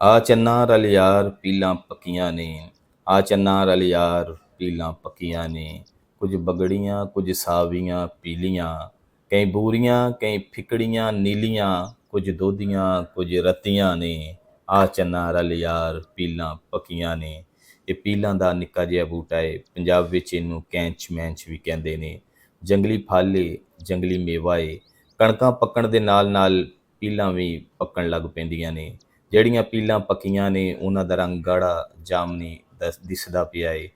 ਆ ਚੰਨਾ ਰਲ ਯਾਰ ਪੀਲਾਂ ਪੱਕੀਆਂ ਨੇ, ਆ ਚੰਨਾ ਰਲ ਯਾਰ ਪੀਲਾਂ ਪੱਕੀਆਂ ਨੇ। ਕੁਝ ਬਗੜੀਆਂ ਕੁਝ ਸਾਵੀਆਂ ਪੀਲੀਆਂ, ਕਈ ਬੂਰੀਆਂ ਕਈ ਫਿਕੜੀਆਂ ਨੀਲੀਆਂ, ਕੁਝ ਦੋਧੀਆਂ ਕੁਝ ਰਤੀਆਂ ਨੇ। ਆ ਚੰਨਾ ਰਲ ਯਾਰ ਪੀਲਾਂ ਪੱਕੀਆਂ ਨੇ। ਇਹ ਪੀਲਾਂ ਦਾ ਨਿੱਕਾ ਜਿਹਾ ਬੂਟਾ ਹੈ। ਪੰਜਾਬ ਵਿੱਚ ਇਹਨੂੰ ਕੈਂਚ ਮੈਂਚ ਵੀ ਕਹਿੰਦੇ ਨੇ। ਜੰਗਲੀ ਫਲ ਏ, ਜੰਗਲੀ ਮੇਵਾ ਏ। ਕਣਕਾਂ ਪੱਕਣ ਦੇ ਨਾਲ ਨਾਲ ਪੀਲਾਂ ਵੀ ਪੱਕਣ ਲੱਗ ਪੈਂਦੀਆਂ ਨੇ। ਜਿਹੜੀਆਂ ਪੀਲਾਂ ਪੱਕੀਆਂ ਨੇ ਉਹਨਾਂ ਦਾ ਰੰਗ ਗਾੜਾ ਜਾਮਨੀ ਦਿਸਦਾ ਪਿਆ ਏ।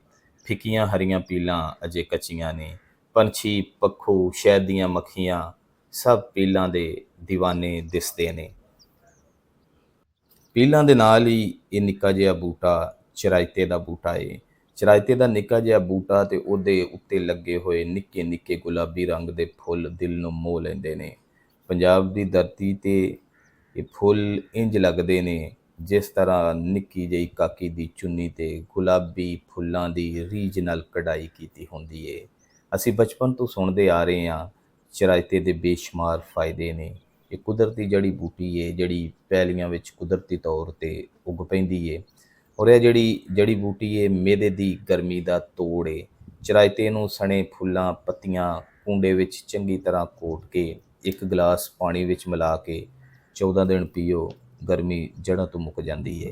ਫਿੱਕੀਆਂ ਹਰੀਆਂ ਪੀਲਾਂ ਅਜੇ ਕੱਚੀਆਂ ਨੇ। ਪੰਛੀ ਪੱਖੂ ਸ਼ਹਿਦ ਦੀਆਂ ਮੱਖੀਆਂ ਸਭ ਪੀਲਾਂ ਦੇ ਦੀਵਾਨੇ ਦਿਸਦੇ ਨੇ। ਪੀਲਾਂ ਦੇ ਨਾਲ ਹੀ ਇਹ ਨਿੱਕਾ ਜਿਹਾ ਬੂਟਾ ਚਰਾਇਤੇ ਦਾ ਬੂਟਾ ਏ। ਚਰਾਇਤੇ ਦਾ ਨਿੱਕਾ ਜਿਹਾ ਬੂਟਾ ਅਤੇ ਉਹਦੇ ਉੱਤੇ ਲੱਗੇ ਹੋਏ ਨਿੱਕੇ ਨਿੱਕੇ ਗੁਲਾਬੀ ਰੰਗ ਦੇ ਫੁੱਲ ਦਿਲ ਨੂੰ ਮੋਹ ਲੈਂਦੇ ਨੇ। ਪੰਜਾਬ ਦੀ ਧਰਤੀ 'ਤੇ ਇਹ ਫੁੱਲ ਇੰਝ ਲੱਗਦੇ ਨੇ ਜਿਸ ਤਰ੍ਹਾਂ ਨਿੱਕੀ ਜਿਹੀ ਕਾਕੀ ਦੀ ਚੁੰਨੀ 'ਤੇ ਗੁਲਾਬੀ ਫੁੱਲਾਂ ਦੀ ਰੀਝ ਨਾਲ ਕਢਾਈ ਕੀਤੀ ਹੁੰਦੀ ਏ। ਅਸੀਂ ਬਚਪਨ ਤੋਂ ਸੁਣਦੇ ਆ ਰਹੇ ਹਾਂ ਚਰਾਇਤੇ ਦੇ ਬੇਸ਼ੁਮਾਰ ਫਾਇਦੇ ਨੇ। ਇਹ ਕੁਦਰਤੀ ਜੜੀ ਬੂਟੀ ਏ ਜਿਹੜੀ ਪੈਲੀਆਂ ਵਿੱਚ ਕੁਦਰਤੀ ਤੌਰ 'ਤੇ ਉੱਗ ਪੈਂਦੀ ਏ। ਔਰ ਇਹ ਜਿਹੜੀ ਜੜੀ ਬੂਟੀ ਏ ਮਿਹਦੇ ਦੀ ਗਰਮੀ ਦਾ ਤੋੜ ਏ। ਚਰਾਇਤੇ ਨੂੰ ਸਣੇ ਫੁੱਲਾਂ ਪੱਤੀਆਂ ਕੂੰਡੇ ਵਿੱਚ ਚੰਗੀ ਤਰ੍ਹਾਂ ਘੋਟ ਕੇ ਇੱਕ ਗਲਾਸ ਪਾਣੀ ਵਿੱਚ ਮਿਲਾ ਕੇ 14 ਦਿਨ ਪੀਓ, ਗਰਮੀ ਜੜ੍ਹਾਂ ਤੋਂ ਮੁੱਕ ਜਾਂਦੀ ਏ।